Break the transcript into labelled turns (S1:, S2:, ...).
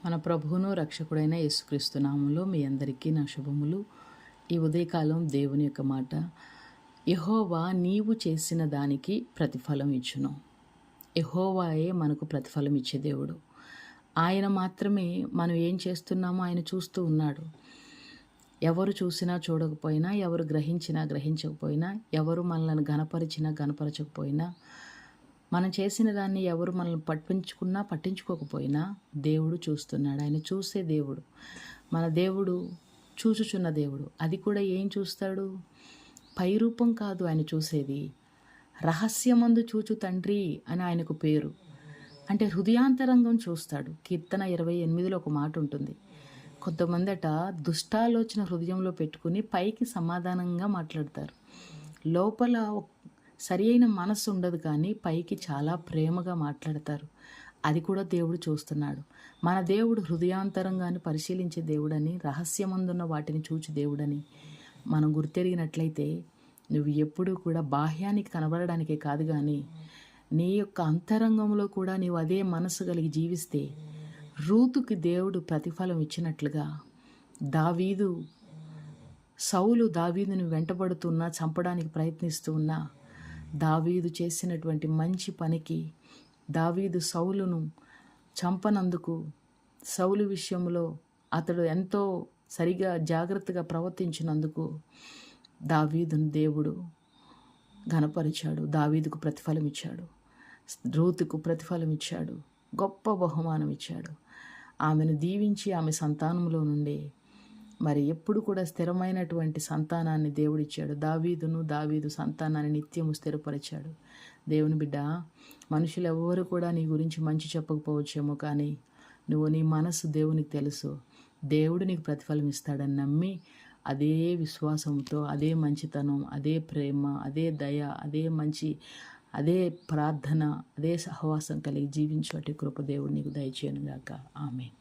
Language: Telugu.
S1: మన ప్రభువును రక్షకుడైన యేసుక్రీస్తు నామములో మీ అందరికీ నా శుభములు. ఈ ఉదయకాలం దేవుని యొక్క మాట, యెహోవా నీవు చేసిన దానికి ప్రతిఫలం ఇచ్చును. యెహోవాయే మనకు ప్రతిఫలం ఇచ్చే దేవుడు. ఆయన మాత్రమే మనం ఏం చేస్తున్నామో ఆయన చూస్తూ ఉన్నాడు. ఎవరు చూసినా చూడకపోయినా, ఎవరు గ్రహించినా గ్రహించకపోయినా, ఎవరు మనల్ని ఘనపరిచినా గనపరచకపోయినా, మనం చేసిన దాన్ని ఎవరు మనల్ని పట్టించుకోకపోయినా దేవుడు చూస్తున్నాడు. ఆయన చూసే దేవుడు. మన దేవుడు చూచుచున్న దేవుడు. అది కూడా ఏం చూస్తాడు? పై రూపం కాదు ఆయన చూసేది, రహస్యమందు చూచు తండ్రి అని ఆయనకు పేరు. అంటే హృదయాంతరంగం చూస్తాడు. కీర్తన 28లో ఒక మాట ఉంటుంది, కొంతమందట దుష్టాలోచన హృదయంలో పెట్టుకుని పైకి సమాధానంగా మాట్లాడతారు, లోపల సరి అయిన మనసు ఉండదు, కానీ పైకి చాలా ప్రేమగా మాట్లాడతారు. అది కూడా దేవుడు చూస్తున్నాడు. మన దేవుడు హృదయాంతరంగాన్ని పరిశీలించే దేవుడని, రహస్యమందున్న వాటిని చూచి దేవుడని మనం గుర్తెరిగినట్లయితే, నువ్వు ఎప్పుడూ కూడా బాహ్యానికి కనబడడానికే కాదు, కానీ నీ యొక్క అంతరంగంలో కూడా నీవు అదే మనసు కలిగి జీవిస్తే రూతుకి దేవుడు ప్రతిఫలం ఇచ్చినట్లుగా, సౌలు దావీదుని వెంటబడుతున్నా, చంపడానికి ప్రయత్నిస్తూ ఉన్నా, దావీదు చేసినటువంటి మంచి పనికి, దావీదు సౌలును చంపనందుకు, సౌలు విషయంలో అతడు ఎంతో సరిగా జాగ్రత్తగా ప్రవర్తించినందుకు దావీదును దేవుడు ఘనపరిచాడు. దావీదుకు ప్రతిఫలం ఇచ్చాడు, రూతుకు ప్రతిఫలం ఇచ్చాడు, గొప్ప బహుమానం ఇచ్చాడు. ఆమెను దీవించి ఆమె సంతానంలో నుండి మరి ఎప్పుడు కూడా స్థిరమైనటువంటి సంతానాన్ని దేవుడిచ్చాడు. దావీదు సంతానాన్ని నిత్యము స్థిరపరిచాడు. దేవుని బిడ్డ, మనుషులు ఎవరు కూడా నీ గురించి మంచి చెప్పకపోవచ్చేమో, కానీ నువ్వు నీ మనసు దేవునికి తెలుసు. దేవుడు నీకు ప్రతిఫలం ఇస్తాడని నమ్మి అదే విశ్వాసంతో, అదే మంచితనం, అదే ప్రేమ, అదే దయ, అదే ప్రార్థన, అదే సహవాసం కలిగి జీవించేటి కృప దేవుడు నీకు దయచేయనుగాక. ఆమేన్.